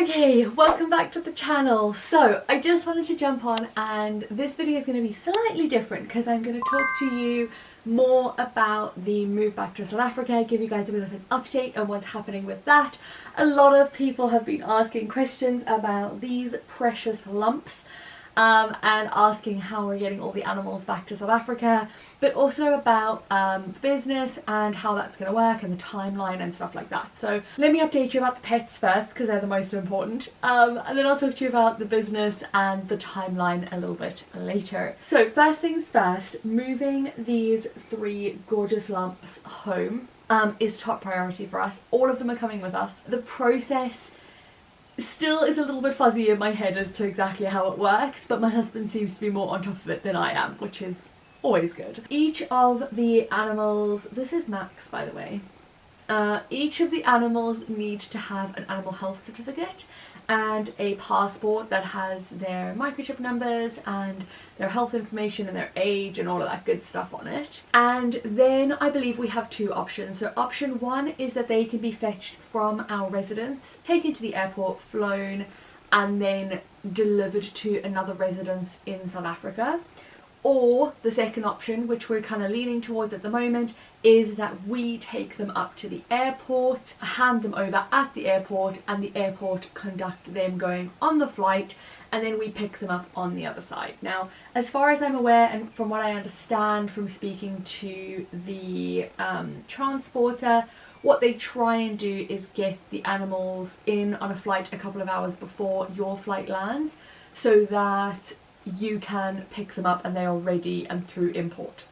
Okay, welcome back to the channel. So I just wanted to jump on, and this video is going to be slightly different because I'm going to talk to you more about the move back to South Africa, give you guys a bit of an update on what's happening with that. A lot of people have been asking questions about these precious lumps and asking how we're getting all the animals back to South Africa, but also about business and how that's going to work and the timeline and stuff like that. So let me update you about the pets first because they're the most important, and then I'll talk to you about the business and the timeline a little bit later. So first things first, moving these 3 gorgeous lumps home is top priority for us. All of them are coming with us. The process still is a little bit fuzzy in my head as to exactly how it works, but my husband seems to be more on top of it than I am, which is always good. Each of the animals, this is Max by the way, each of the animals need to have an animal health certificate and a passport that has their microchip numbers and their health information and their age and all of that good stuff on it. And then I believe we have 2 options. So option 1 is that they can be fetched from our residence, taken to the airport, flown, and then delivered to another residence in South Africa. Or the second option, which we're kind of leaning towards at the moment, is that we take them up to the airport, hand them over at the airport, and the airport conduct them going on the flight, and then we pick them up on the other side. Now, as far as I'm aware, and from what I understand from speaking to the transporter, what they try and do is get the animals in on a flight a couple of hours before your flight lands, so that you can pick them up and they are ready and through import,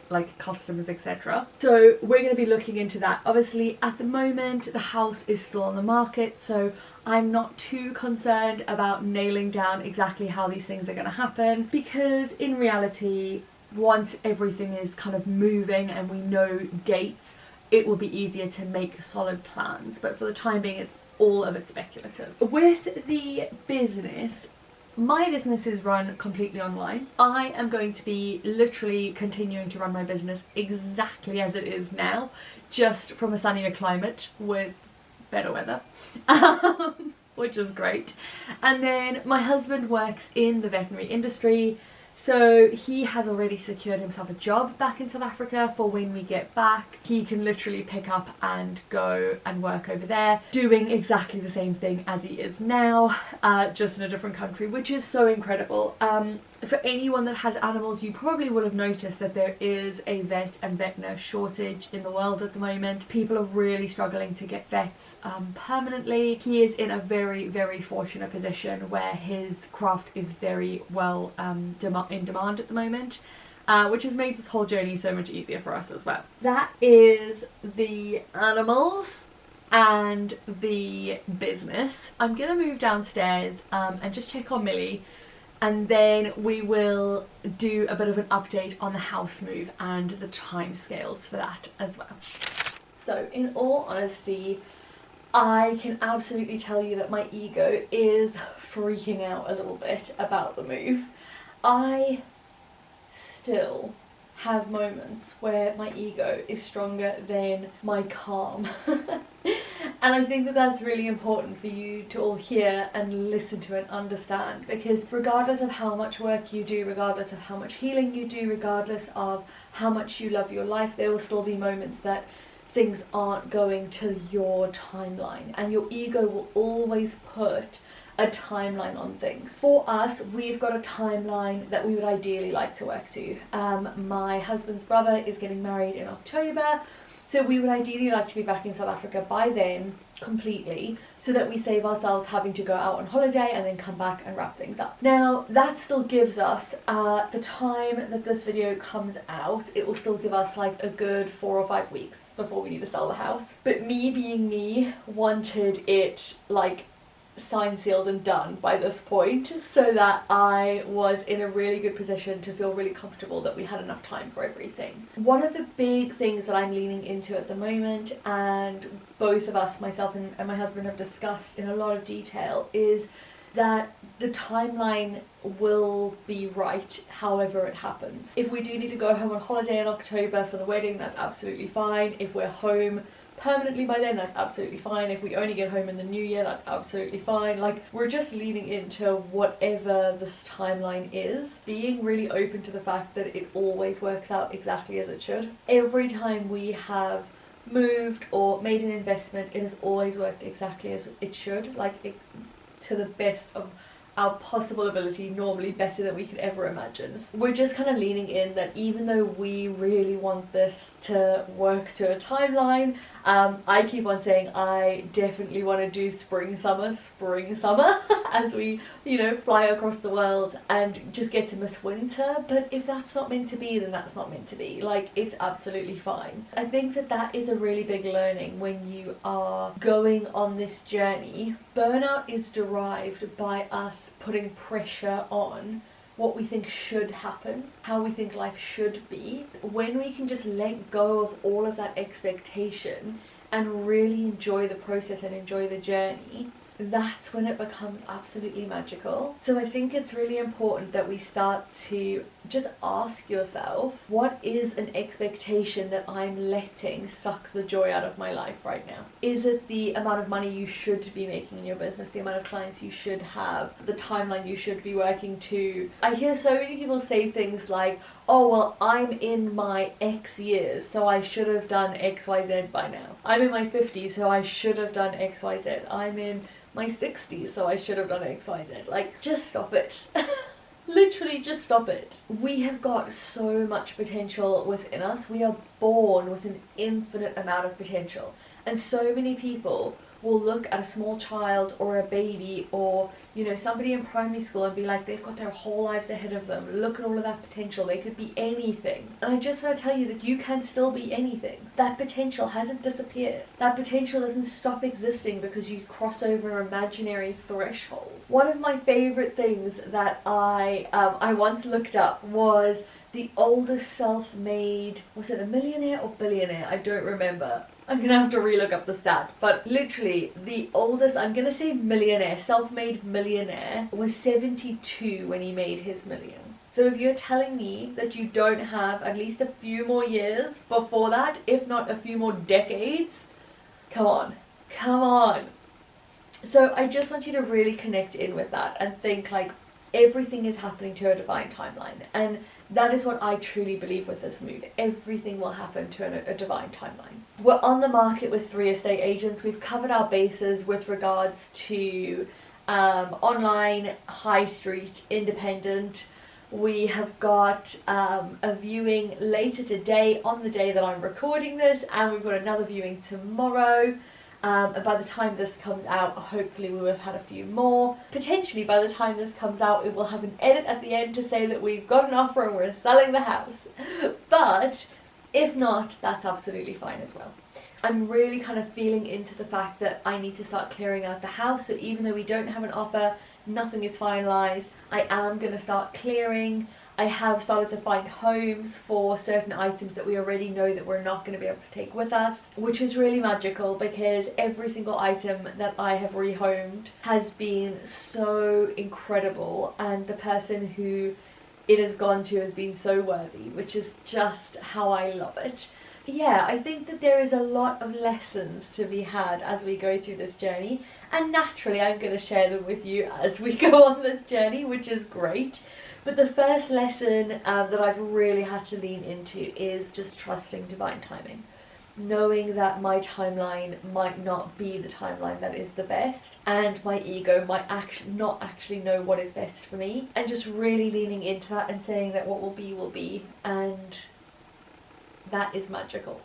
like customs, etc. So we're going to be looking into that. Obviously at the moment the house is still on the market, so I'm not too concerned about nailing down exactly how these things are going to happen, because in reality once everything is kind of moving and we know dates, it will be easier to make solid plans, but for the time being it's all a bit speculative. With the business, my business is run completely online. I am going to be literally continuing to run my business exactly as it is now, just from a sunnier climate with better weather, which is great. And then my husband works in the veterinary industry, so he has already secured himself a job back in South Africa for when we get back. He can literally pick up and go and work over there, doing exactly the same thing as he is now, just in a different country, which is so incredible. For anyone that has animals, you probably will have noticed that there is a vet and vet nurse shortage in the world at the moment. People are really struggling to get vets permanently. He is in a very, very fortunate position where his craft is very well in demand at the moment, which has made this whole journey so much easier for us as well. That is the animals and the business. I'm gonna move downstairs and just check on Millie, and then we will do a bit of an update on the house move and the timescales for that as well. So in all honesty, I can absolutely tell you that my ego is freaking out a little bit about the move. I still have moments where my ego is stronger than my calm. And I think that that's really important for you to all hear and listen to and understand, because regardless of how much work you do, regardless of how much healing you do, regardless of how much you love your life, there will still be moments that things aren't going to your timeline, and your ego will always put a timeline on things. For us, we've got a timeline that we would ideally like to work to. My husband's brother is getting married in October, so we would ideally like to be back in South Africa by then completely, so that we save ourselves having to go out on holiday and then come back and wrap things up. Now that still gives us, the time that this video comes out, it will still give us like a good 4 or 5 weeks before we need to sell the house. But me being me, wanted it like signed, sealed and done by this point, so that I was in a really good position to feel really comfortable that we had enough time for everything. One of the big things that I'm leaning into at the moment, and both of us, myself and my husband, have discussed in a lot of detail, is that the timeline will be right however it happens. If we do need to go home on holiday in October for the wedding, that's absolutely fine. If we're home permanently by then, that's absolutely fine. If we only get home in the new year, that's absolutely fine. Like, we're just leaning into whatever this timeline is, being really open to the fact that it always works out exactly as it should. Every time we have moved or made an investment, it has always worked exactly as it should, like to the best of our possible ability, normally better than we could ever imagine. We're just kind of leaning in that even though we really want this to work to a timeline, I keep on saying I definitely want to do spring summer as we, you know, fly across the world and just get to miss winter. But if that's not meant to be, then that's not meant to be. Like, it's absolutely fine. I think that that is a really big learning when you are going on this journey. Burnout is derived by us putting pressure on what we think should happen, how we think life should be. When we can just let go of all of that expectation and really enjoy the process and enjoy the journey, that's when it becomes absolutely magical. So I think it's really important that we start to just ask yourself, what is an expectation that I'm letting suck the joy out of my life right now? Is it the amount of money you should be making in your business, the amount of clients you should have, the timeline you should be working to? I hear so many people say things like, oh well, I'm in my X years, so I should have done XYZ by now. I'm in my 50s, so I should have done XYZ. I'm in my 60s, so I should have done XYZ. Like, just stop it. Literally, just stop it. We have got so much potential within us. We are born with an infinite amount of potential. And so many people will look at a small child or a baby or, you know, somebody in primary school and be like, they've got their whole lives ahead of them. Look at all of that potential. They could be anything. And I just want to tell you that you can still be anything. That potential hasn't disappeared. That potential doesn't stop existing because you cross over an imaginary threshold. One of my favorite things that I once looked up was the oldest self-made, was it a millionaire or billionaire? I don't remember. I'm gonna have to relook up the stat, but literally the oldest, I'm gonna say millionaire, self-made millionaire, was 72 when he made his million. So if you're telling me that you don't have at least a few more years before that, if not a few more decades, come on, come on. So I just want you to really connect in with that and think like everything is happening to a divine timeline. And that is what I truly believe with this move. Everything will happen to a divine timeline. We're on the market with 3 estate agents. We've covered our bases with regards to online, high street, independent. We have got a viewing later today on the day that I'm recording this, and we've got another viewing tomorrow. And by the time this comes out, hopefully we will have had a few more. Potentially by the time this comes out, it will have an edit at the end to say that we've got an offer and we're selling the house. But if not, that's absolutely fine as well. I'm really kind of feeling into the fact that I need to start clearing out the house. So even though we don't have an offer, nothing is finalised, I am going to start clearing. I have started to find homes for certain items that we already know that we're not going to be able to take with us, which is really magical because every single item that I have rehomed has been so incredible, and the person who it has gone to has been so worthy, which is just how I love it. Yeah, I think that there is a lot of lessons to be had as we go through this journey, and naturally I'm going to share them with you as we go on this journey, which is great. But the first lesson that I've really had to lean into is just trusting divine timing. Knowing that my timeline might not be the timeline that is the best, and my ego might not actually know what is best for me, and just really leaning into that and saying that what will be, and that is magical.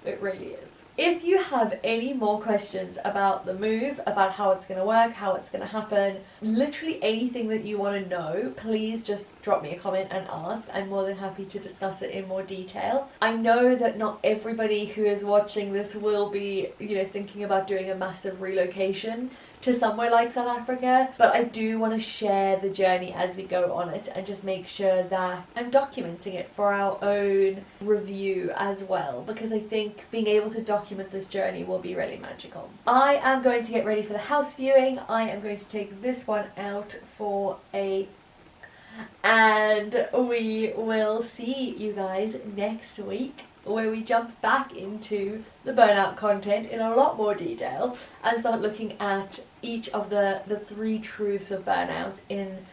It really is. If you have any more questions about the move, about how it's going to work, how it's going to happen, literally anything that you want to know, please just drop me a comment and ask. I'm more than happy to discuss it in more detail. I know that not everybody who is watching this will be, you know, thinking about doing a massive relocation to somewhere like South Africa, but I do want to share the journey as we go on it and just make sure that I'm documenting it for our own review as well, because I think being able to document this journey will be really magical. I am going to get ready for the house viewing. I am going to take this one out for and we will see you guys next week. where we jump back into the burnout content in a lot more detail and start looking at each of the 3 truths of burnout in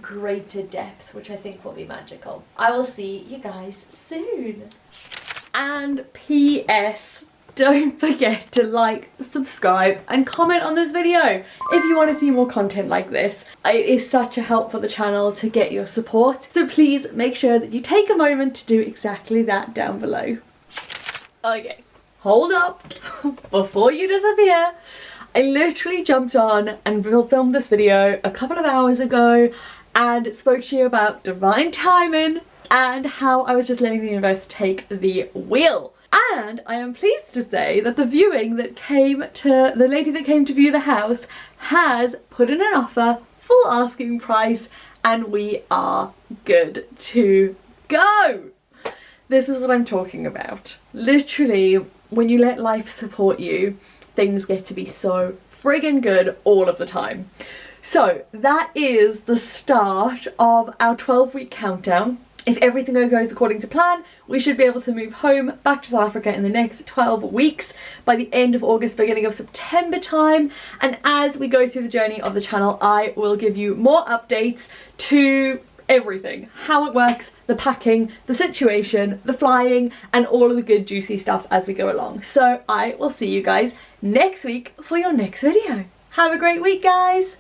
greater depth, which I think will be magical. I will see you guys soon. And P.S. don't forget to like, subscribe and comment on this video if you want to see more content like this. It is such a help for the channel to get your support, so please make sure that you take a moment to do exactly that down below. Okay, hold up before you disappear. I literally jumped on and filmed this video a couple of hours ago and spoke to you about divine timing and how I was just letting the universe take the wheel. And I am pleased to say that the lady that came to view the house has put in an offer, full asking price, and we are good to go. This is what I'm talking about. Literally, when you let life support you, things get to be so friggin' good all of the time. So that is the start of our 12-week countdown. If everything goes according to plan, we should be able to move home back to South Africa in the next 12 weeks by the end of August, beginning of September time. And as we go through the journey of the channel, I will give you more updates to everything. How it works, the packing, the situation, the flying, and all of the good juicy stuff as we go along. So I will see you guys next week for your next video. Have a great week, guys!